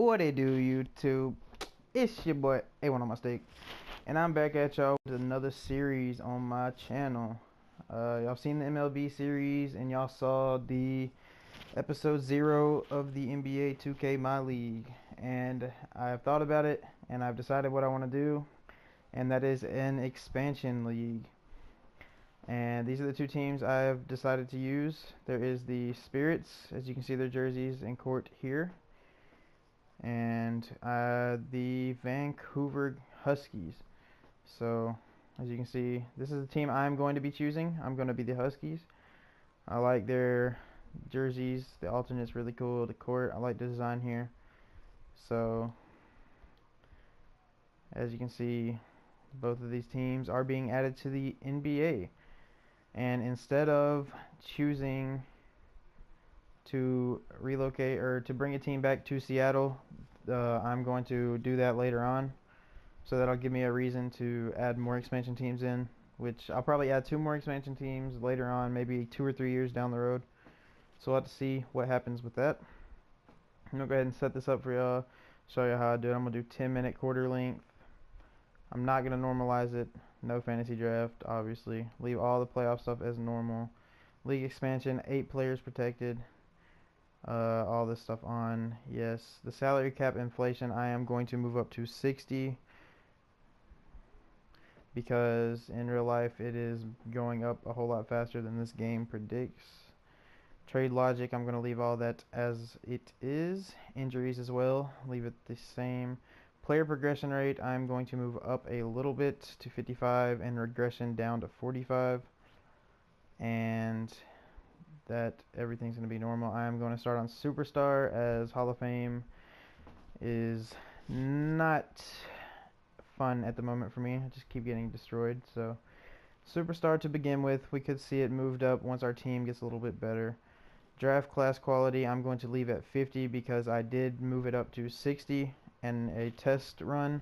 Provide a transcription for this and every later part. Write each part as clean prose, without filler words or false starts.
What it do, YouTube? It's your boy A1 on my steak, and I'm back at y'all with another series on my channel. Y'all seen the MLB series, and y'all saw the episode 0 of the NBA 2K MyLeague, and I've thought about it, and I've decided what I want to do, and that is an expansion league. And these are the two teams I've decided to use. There is the Spirits, as you can see their jerseys in court here, and the Vancouver Huskies. So as you can see, this is the team I'm going to be choosing. I'm going to be the Huskies. I like their jerseys. The alternate's really cool. The court, I like the design here. So as you can see, both of these teams are being added to the NBA. And instead of choosing to relocate or to bring a team back to Seattle, I'm going to do that later on. So that'll give me a reason to add more expansion teams in, which I'll probably add 2 more expansion teams later on, maybe 2 or 3 years down the road. So we'll have to see what happens with that. I'm going to go ahead and set this up for y'all, show you how I do it. I'm going to do 10-minute quarter length. I'm not going to normalize it. No fantasy draft, obviously. Leave all the playoff stuff as normal. League expansion, 8 players protected. All this stuff on. Yes, the salary cap inflation I am going to move up to 60, because in real life it is going up a whole lot faster than this game predicts. Trade logic, I'm going to leave all that as it is. Injuries as well, leave it the same. Player progression rate, I'm going to move up a little bit to 55 and regression down to 45. And that everything's going to be normal. I'm going to start on Superstar, as Hall of Fame is not fun at the moment for me. I just keep getting destroyed. So Superstar to begin with. We could see it moved up once our team gets a little bit better. Draft class quality, I'm going to leave at 50 because I did move it up to 60 in a test run,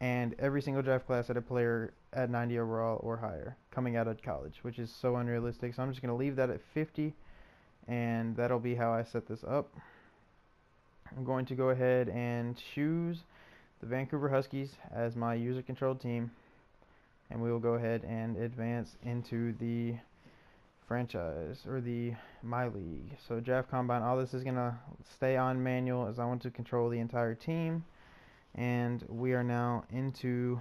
and every single draft class had a player at 90 overall or higher coming out of college, which is so unrealistic. So I'm just going to leave that at 50, and that'll be how I set this up. I'm going to go ahead and choose the Vancouver Huskies as my user controlled team, and we will go ahead and advance into the franchise, or the MyLeague. So draft combine, all this is gonna stay on manual as I want to control the entire team. And we are now into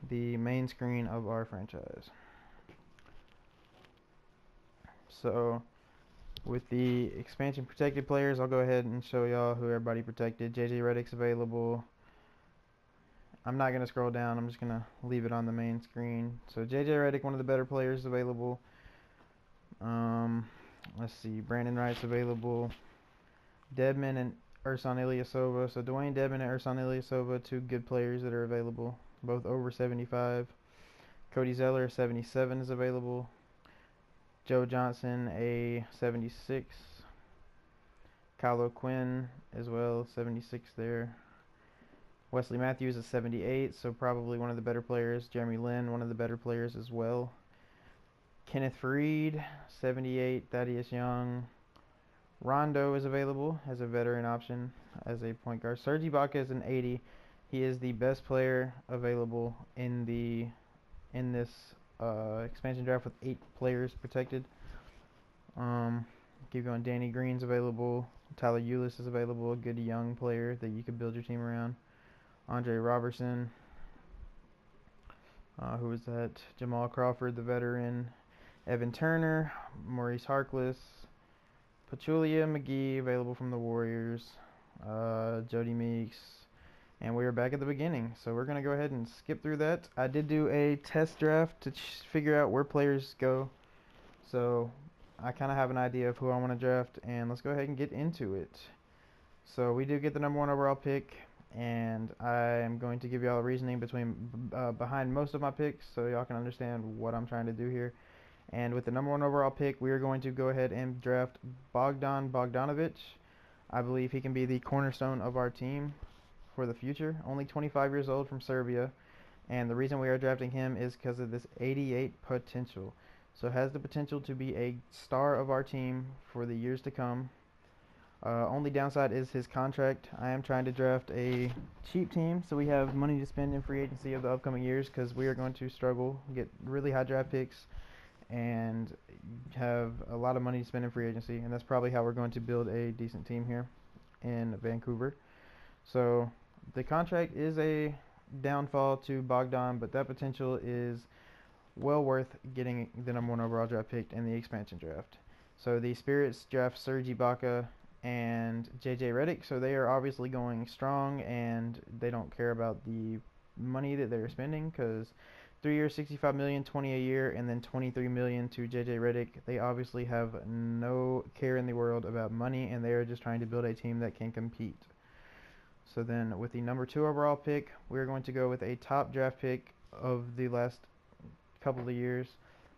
the main screen of our franchise. So with the expansion protected players, I'll go ahead and show y'all who everybody protected. JJ Redick's available. I'm not going to scroll down, I'm just going to leave it on the main screen. So JJ Redick, one of the better players available. Let's see, Brandon Wright's available. Dedmon and Ersan Ilyasova. So Dwayne Dedmon and Ersan Ilyasova, 2 good players that are available, both over 75. Cody Zeller, 77, is available. Joe Johnson, a 76. Kyle O'Quinn as well, 76 there. Wesley Matthews, a 78, so probably one of the better players. Jeremy Lin, one of the better players as well. Kenneth Faried, 78. Thaddeus Young. Rondo is available as a veteran option as a point guard. Serge Ibaka is an 80. He is the best player available in this expansion draft with 8 players protected. Keep going. Danny Green's available. Tyler Ulis is available, a good young player that you could build your team around. Andre Robertson. Who is that? Jamal Crawford, the veteran. Evan Turner, Maurice Harkless, Pachulia McGee, available from the Warriors. Jody Meeks. And we are back at the beginning, so we're going to go ahead and skip through that. I did do a test draft to figure out where players go, so I kind of have an idea of who I want to draft, and let's go ahead and get into it. So we do get the #1 overall pick, and I am going to give y'all a reasoning behind most of my picks, so y'all can understand what I'm trying to do here. And with the #1 overall pick, we are going to go ahead and draft Bogdan Bogdanovic. I believe he can be the cornerstone of our team for the future. Only 25 years old, from Serbia, and the reason we are drafting him is because of this 88 potential. So has the potential to be a star of our team for the years to come. Only downside is his contract. I am trying to draft a cheap team so we have money to spend in free agency of the upcoming years because we are going to struggle, get really high draft picks, and have a lot of money to spend in free agency. And that's probably how we're going to build a decent team here in Vancouver. So the contract is a downfall to Bogdan, but that potential is well worth getting the #1 overall draft pick in the expansion draft. So the Spirits draft Serge Ibaka and JJ Redick, so they are obviously going strong and they don't care about the money that they're spending because 3 years, 65 million, 20 a year, and then 23 million to JJ Redick. They obviously have no care in the world about money and they are just trying to build a team that can compete. So then with the #2 overall pick, we're going to go with a top draft pick of the last couple of years,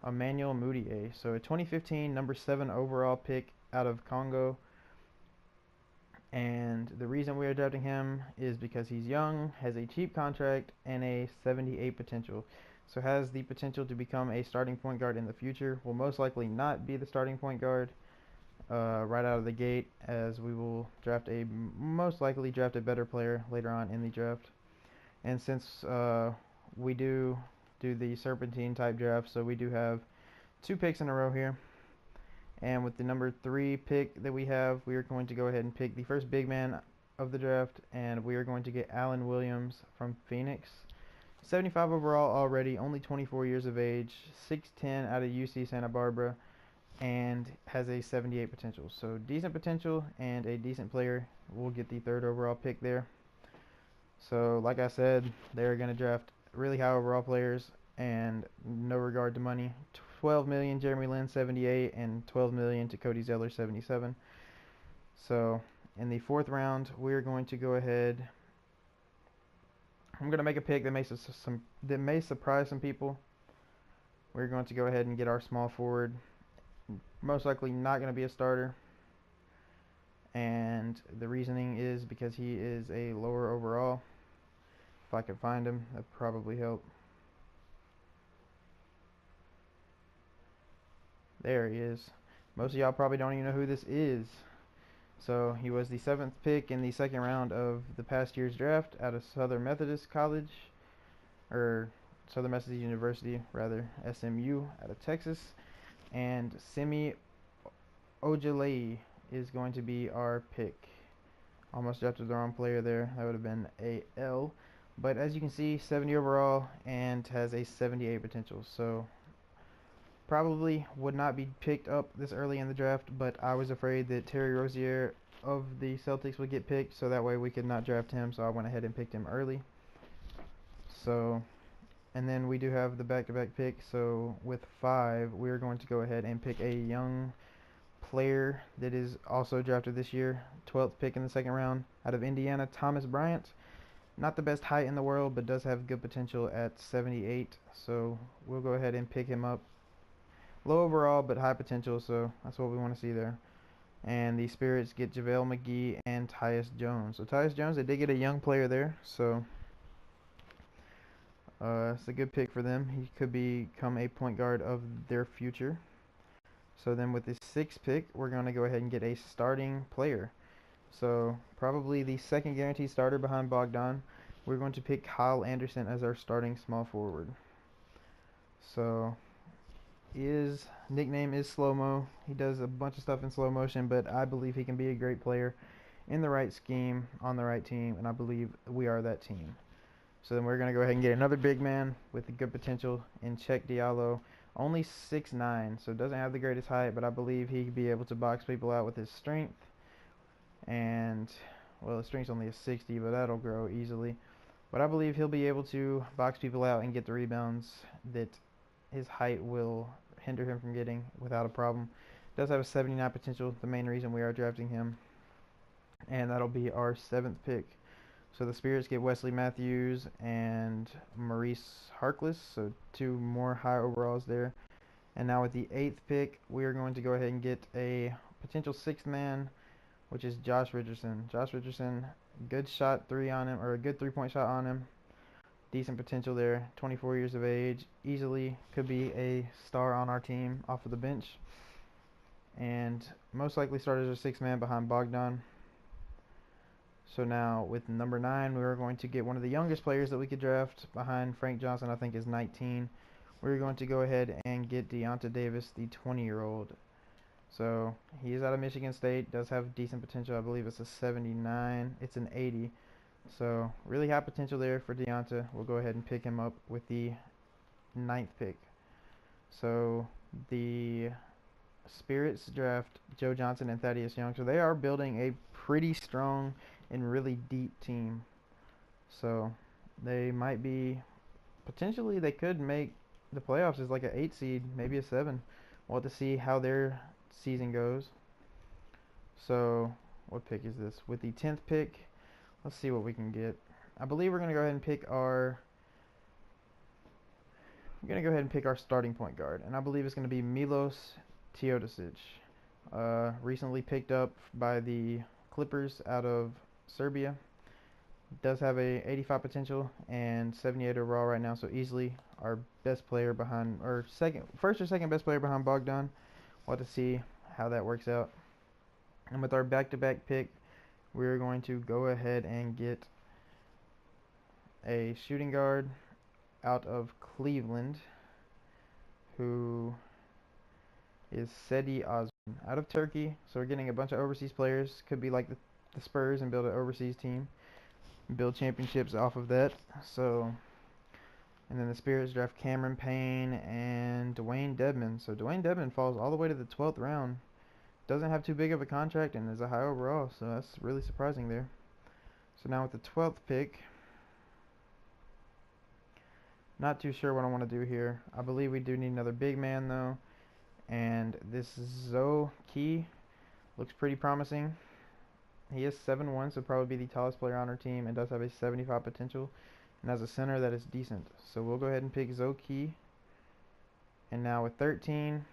Emmanuel Mudiay. So a 2015 #7 overall pick out of Congo. And the reason we are drafting him is because he's young, has a cheap contract, and a 78 potential. So has the potential to become a starting point guard in the future. Will most likely not be the starting point guard right out of the gate, as we will most likely draft a better player later on in the draft. And since we do the serpentine type draft, so we do have 2 picks in a row here. And with the #3 pick that we have, we are going to go ahead and pick the first big man of the draft, and we are going to get Allen Williams from Phoenix. 75 overall already, only 24 years of age, 6'10" out of UC Santa Barbara, and has a 78 potential. So decent potential and a decent player. We'll get the 3rd overall pick there. So like I said, they're going to draft really high overall players and no regard to money. 12 million Jeremy Lin 78 and 12 million to Cody Zeller 77. So in the 4th round, we're going to go ahead. I'm going to make a pick that may surprise some people. We're going to go ahead and get our small forward. Most likely not going to be a starter. And the reasoning is because he is a lower overall. If I could find him, that'd probably help. There he is. Most of y'all probably don't even know who this is. So he was the 7th pick in the 2nd round of the past year's draft out of Southern Methodist College, or Southern Methodist University, rather, SMU, out of Texas. And Semi Ojeleye is going to be our pick. Almost drafted the wrong player there. That would have been a L. But as you can see, 70 overall and has a 78 potential. So probably would not be picked up this early in the draft, but I was afraid that Terry Rozier of the Celtics would get picked, so that way we could not draft him, so I went ahead and picked him early. So, and then we do have the back-to-back pick, so with 5, we're going to go ahead and pick a young player that is also drafted this year, 12th pick in the 2nd round, out of Indiana, Thomas Bryant. Not the best height in the world, but does have good potential at 78, so we'll go ahead and pick him up. Low overall, but high potential, so that's what we want to see there. And the Spirits get JaVale McGee and Tyus Jones. So Tyus Jones, they did get a young player there, so it's a good pick for them. He could become a point guard of their future. So then with the 6th pick, we're going to go ahead and get a starting player. So probably the 2nd guaranteed starter behind Bogdan. We're going to pick Kyle Anderson as our starting small forward. So his nickname is Slow-Mo. He does a bunch of stuff in slow motion, but I believe he can be a great player in the right scheme, on the right team, and I believe we are that team. So then we're going to go ahead and get another big man with a good potential in Cheikh Diallo. Only 6'9", so doesn't have the greatest height, but I believe he could be able to box people out with his strength. And, well, his strength's only a 60, but that'll grow easily. But I believe he'll be able to box people out and get the rebounds that his height will hinder him from getting without a problem. Does have a 79 potential, the main reason we are drafting him. And that'll be our 7th pick. So the Spirits get Wesley Matthews and Maurice Harkless, so 2 more high overalls there. And now with the 8th pick, we are going to go ahead and get a potential 6th man, which is Josh Richardson. Josh Richardson, good shot 3 on him, or a good 3-point shot on him. Decent potential there, 24 years of age, easily could be a star on our team off of the bench. and most likely start as a 6-man behind Bogdan. So now with number 9, we are going to get one of the youngest players that we could draft behind Frank Johnson. I think is 19. We're going to go ahead and get Deonta Davis, the 20-year-old. So he is out of Michigan State, does have decent potential. I believe it's a 79. It's an 80. So really high potential there for Deonta. We'll go ahead and pick him up with the 9th pick. So the Spirits draft Joe Johnson and Thaddeus Young. So they are building a pretty strong and really deep team. So they might be, potentially they could make the playoffs as like an 8 seed, maybe a 7. We'll have to see how their season goes. So what pick is this? With the 10th pick, let's see what we can get. I believe we're going to go ahead and pick our starting point guard, and I believe it's going to be Milos Teodosic. Recently picked up by the Clippers out of Serbia. Does have a 85 potential and 78 overall right now, so easily our best player behind, or first or second best player behind Bogdan. We'll have to see how that works out. And with our back-to-back pick, we're going to go ahead and get a shooting guard out of Cleveland, who is Sedi Osman out of Turkey. So we're getting a bunch of overseas players. Could be like the Spurs and build an overseas team, build championships off of that. So, and then the Spirits draft Cameron Payne and Dwayne Dedman. So Dwayne Dedman falls all the way to the 12th round. Doesn't have too big of a contract and is a high overall, so that's really surprising there. So now with the 12th pick, not too sure what I want to do here. I believe we do need another big man though, and this Zoe Key looks pretty promising. He is 7'1", so probably be the tallest player on our team, and does have a 75 potential, and has a center that is decent. So we'll go ahead and pick Zoe Key. And now with 13,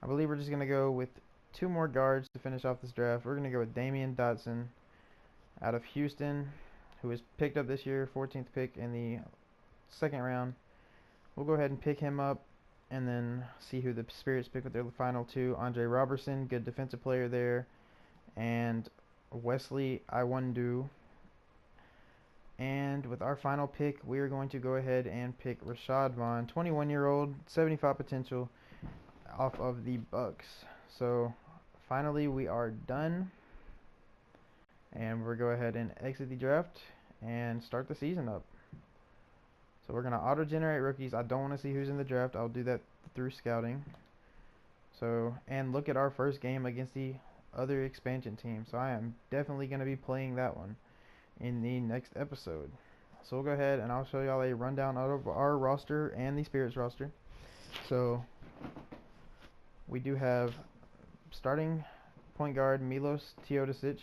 I believe we're just going to go with 2 more guards to finish off this draft. We're going to go with Damian Dotson out of Houston, who was picked up this year, 14th pick in the 2nd round. We'll go ahead and pick him up and then see who the Spirits pick with their final 2. Andre Robertson, good defensive player there, and Wesley Iwundu. And with our final pick, we are going to go ahead and pick Rashad Vaughn, 21-year-old, 75 potential, off of the Bucks. So finally we are done, and we'll go ahead and exit the draft and start the season up. So we're going to auto-generate rookies. I don't want to see who's in the draft. I'll do that through scouting. So, and look at our first game against the other expansion team. So I am definitely going to be playing that one in the next episode. So we'll go ahead and I'll show y'all a rundown of our roster and the Spirits roster. So we do have starting point guard Milos Teodosic,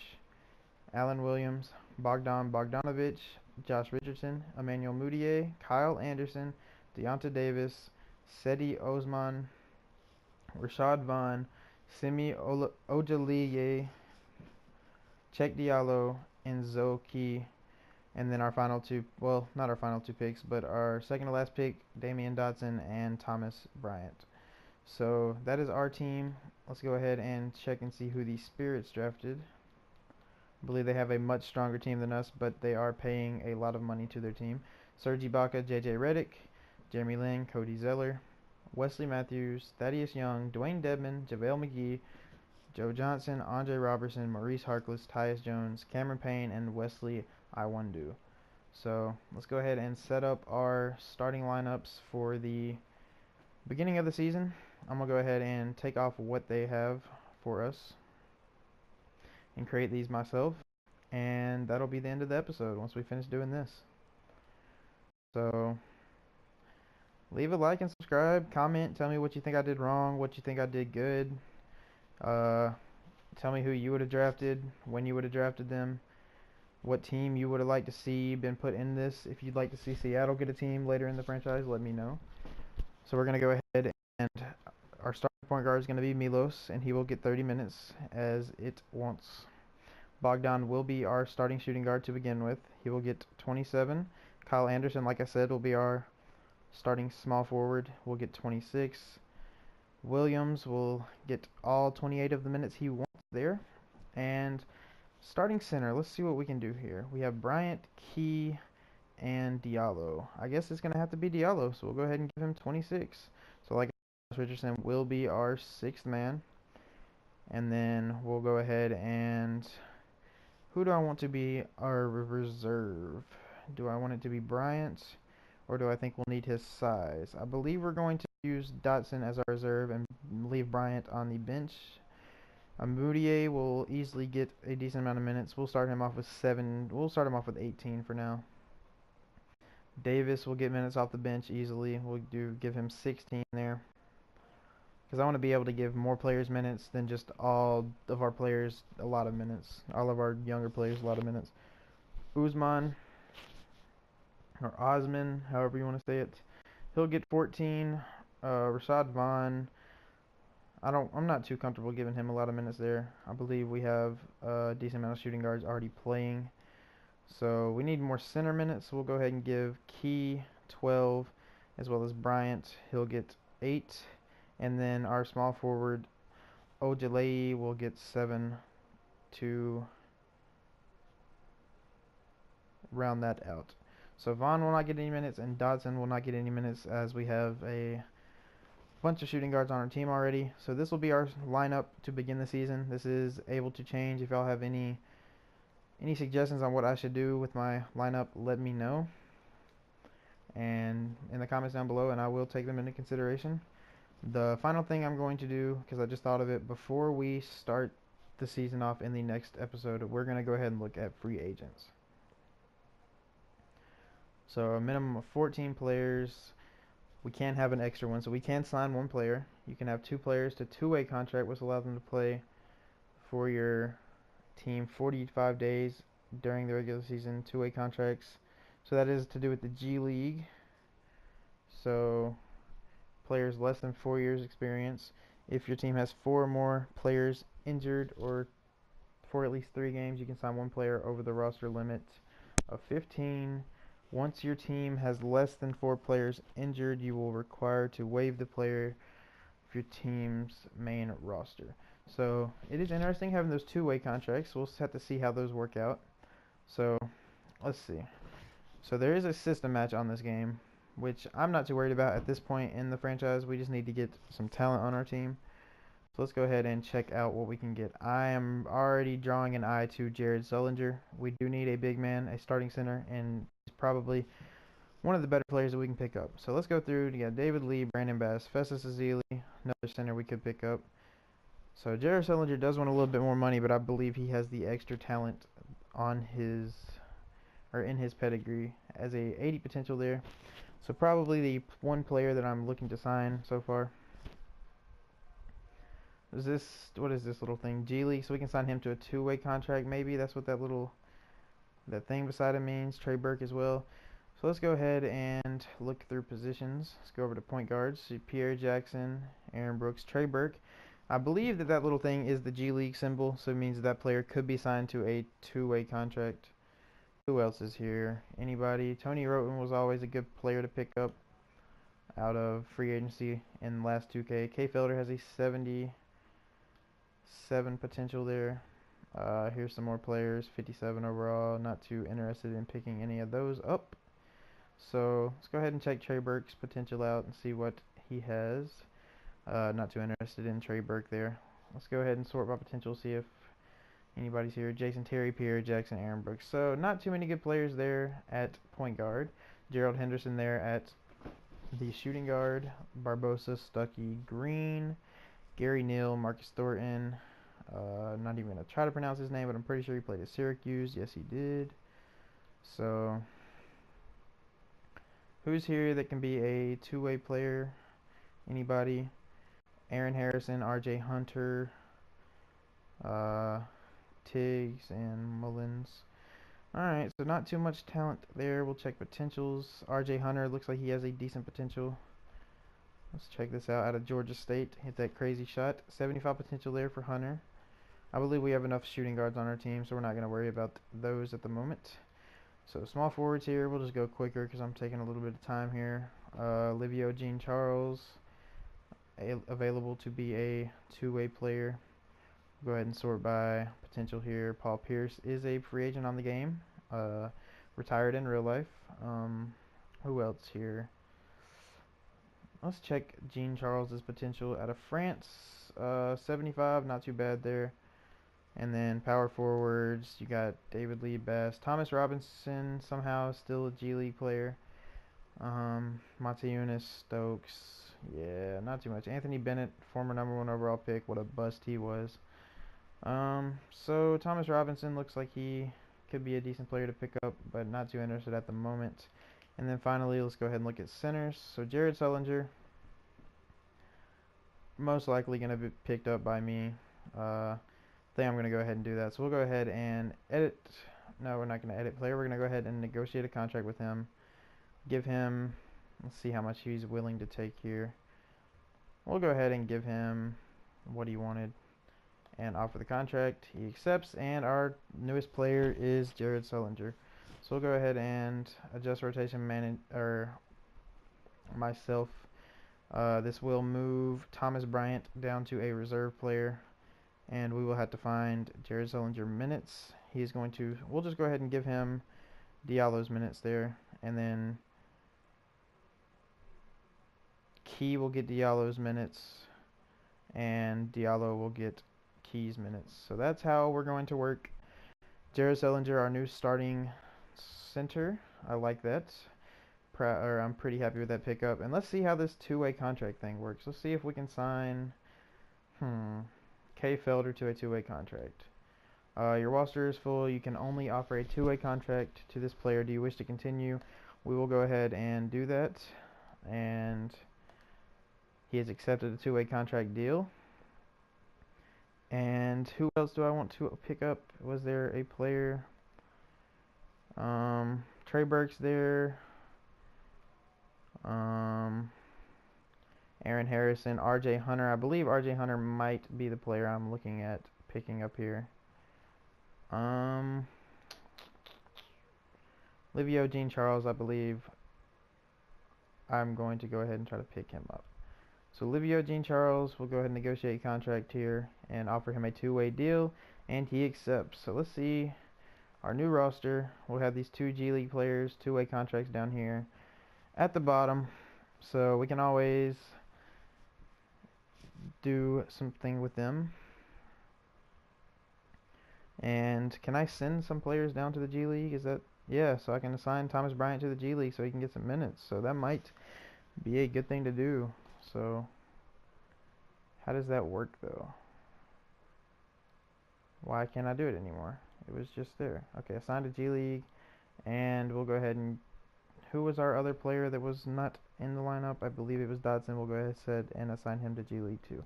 Alan Williams, Bogdan Bogdanovic, Josh Richardson, Emmanuel Mudiay, Kyle Anderson, Deonta Davis, Sedi Osman, Rashad Vaughn, Semi Ojaliye, Cheick Diallo, and Zoe Key. And then our final 2, well, not our final 2 picks, but our second to last pick, Damian Dotson and Thomas Bryant. So that is our team. Let's go ahead and check and see who the Spirits drafted. I believe they have a much stronger team than us, but they are paying a lot of money to their team. Serge Ibaka, JJ Redick, Jeremy Lin, Cody Zeller, Wesley Matthews, Thaddeus Young, Dwayne Dedman, JaVale McGee, Joe Johnson, Andre Robertson, Maurice Harkless, Tyus Jones, Cameron Payne, and Wesley Iwundu. So let's go ahead and set up our starting lineups for the beginning of the season. I'm going to go ahead and take off what they have for us and create these myself, and that'll be the end of the episode once we finish doing this. So leave a like and subscribe, comment, tell me what you think I did wrong, what you think I did good. Tell me who you would have drafted, when you would have drafted them, what team you would have liked to see been put in this. If you'd like to see Seattle get a team later in the franchise, let me know. So we're going to go ahead, and our starting point guard is going to be Milos, and he will get 30 minutes as it wants. Bogdan will be our starting shooting guard to begin with. He will get 27. Kyle Anderson, like I said, will be our starting small forward. We'll get 26. Williams will get all 28 of the minutes he wants there. And starting center, let's see what we can do here. We have Bryant, Key, and Diallo. I guess it's going to have to be Diallo, so we'll go ahead and give him 26. So like Richardson will be our sixth man. And then we'll go ahead and who do I want to be our reserve? Do I want it to be Bryant, or do I think we'll need his size? I believe we're going to use Dotson as our reserve and leave Bryant on the bench. Moutier will easily get a decent amount of minutes. We'll start him off with 7. We'll start him off with 18 for now. Davis will get minutes off the bench easily. We'll give him 16 there. Because I want to be able to give more players minutes than just all of our players a lot of minutes. All of our younger players a lot of minutes. Usman, or Osman, however you want to say it, he'll get 14. Rashad Vaughn, I'm not too comfortable giving him a lot of minutes there. I believe we have a decent amount of shooting guards already playing. So we need more center minutes. So we'll go ahead and give Key 12, as well as Bryant. He'll get 8. And then our small forward, Ojale, will get 7 to round that out. So Vaughn will not get any minutes, and Dodson will not get any minutes, as we have a bunch of shooting guards on our team already. So this will be our lineup to begin the season. This is able to change. If y'all have any suggestions on what I should do with my lineup, let me know, and in the comments down below, and I will take them into consideration. The final thing I'm going to do, because I just thought of it, before we start the season off in the next episode, we're going to go ahead and look at free agents. So a minimum of 14 players. We can have an extra one, so we can sign one player. You can have 2 players to two-way contract, which allows them to play for your team 45 days during the regular season, 2-way contracts. So that is to do with the G League. So players less than 4 years experience. If your team has 4 or more players injured or for at least 3 games, you can sign one player over the roster limit of 15. Once your team has less than 4 players injured, you will require to waive the player of your team's main roster. So it is interesting having those 2-way contracts. We'll have to see how those work out. So let's see. So there is a system match on this game, which I'm not too worried about at this point in the franchise. We just need to get some talent on our team. So let's go ahead and check out what we can get. I am already drawing an eye to Jared Sullinger. We do need a big man, a starting center, and he's probably one of the better players that we can pick up. So let's go through. You got David Lee, Brandon Bass, Festus Ezeli, another center we could pick up. So Jared Sullinger does want a little bit more money, but I believe he has the extra talent on his, or in his pedigree, as a 80 potential there. So probably the one player that I'm looking to sign so far. What is this little thing? G League, so we can sign him to a 2-way contract maybe. That's what that thing beside him means. Trey Burke as well. So let's go ahead and look through positions. Let's go over to point guards. See Pierre Jackson, Aaron Brooks, Trey Burke. I believe that little thing is the G League symbol, so it means that player could be signed to a 2-way contract. Who else is here? Anybody? Tony Roten was always a good player to pick up out of free agency in the last 2K. K Felder has a 77 potential there. Here's some more players, 57 overall. Not too interested in picking any of those up. So let's go ahead and check Trey Burke's potential out and see what he has. Not too interested in Trey Burke there. Let's go ahead and sort by potential, see if anybody's here. Jason Terry, Pierre Jackson, Aaron Brooks. So not too many good players there at point guard. Gerald Henderson there at the shooting guard. Barbosa, Stuckey, Green, Gary Neal, Marcus Thornton. Not even going to try to pronounce his name, but I'm pretty sure he played at Syracuse. Yes, he did. So who's here that can be a 2-way player? Anybody? Aaron Harrison, RJ Hunter, Tiggs, and Mullins. Alright, so not too much talent there. We'll check potentials. RJ Hunter looks like he has a decent potential. Let's check this out. Out of Georgia State. Hit that crazy shot. 75 potential there for Hunter. I believe we have enough shooting guards on our team, so we're not going to worry about those at the moment. So small forwards here. We'll just go quicker because I'm taking a little bit of time here. Livio Jean Charles. available to be a two-way player. Go ahead and sort by potential here. Paul Pierce is a free agent on the game, retired in real life. Who else here? Let's check Jean Charles's potential out of France. 75, not too bad there. And then power forwards, you got David Lee Bass. Thomas Robinson, somehow still a G League player. Mateunas Stokes, yeah, not too much. Anthony Bennett, former #1 overall pick, what a bust he was. So Thomas Robinson looks like he could be a decent player to pick up, but not too interested at the moment. And then finally, let's go ahead and look at centers. So Jared Sullinger, most likely going to be picked up by me. I think I'm going to go ahead and do that. So we'll go ahead and edit. No, we're not going to edit player. We're going to go ahead and negotiate a contract with him. Give him, let's see how much he's willing to take here. We'll go ahead and give him what he wanted and offer the contract. He accepts, and our newest player is Jared Sullinger. So we'll go ahead and adjust rotation myself. This will move Thomas Bryant down to a reserve player, and we will have to find Jared Sullinger minutes. He's going to, we'll just go ahead and give him Diallo's minutes there, and then Key will get Diallo's minutes, and Diallo will get Key's minutes. So that's how we're going to work. Jared Sullinger, our new starting center. I like that. I'm pretty happy with that pickup. And let's see how this two-way contract thing works. Let's see if we can sign Kay Felder to a two-way contract. Your roster is full. You can only offer a two-way contract to this player. Do you wish to continue? We will go ahead and do that. And he has accepted a two-way contract deal. And who else do I want to pick up? Was there a player? Trey Burke's there. Aaron Harrison, RJ Hunter. I believe RJ Hunter might be the player I'm looking at picking up here. Livio Jean Charles, I believe I'm going to go ahead and try to pick him up. So Livio Jean Charles, we'll go ahead and negotiate a contract here and offer him a two-way deal, and he accepts. So let's see our new roster. We'll have these two G League players, two-way contracts down here at the bottom. So we can always do something with them. And can I send some players down to the G League? Is that, yeah, so I can assign Thomas Bryant to the G League so he can get some minutes. So that might be a good thing to do. So how does that work though? Why can't I do it anymore? It was just there. Okay, assigned to G League, and we'll go ahead and, who was our other player that was not in the lineup? I believe it was Dodson. We'll go ahead and assign him to G League too.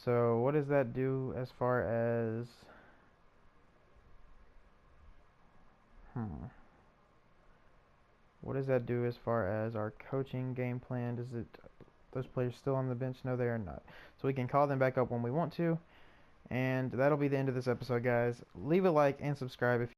So what does that do as far as what does that do as far as our coaching game plan? Does it, those players still on the bench? No, they are not. So we can call them back up when we want to. And that'll be the end of this episode, guys. Leave a like and subscribe if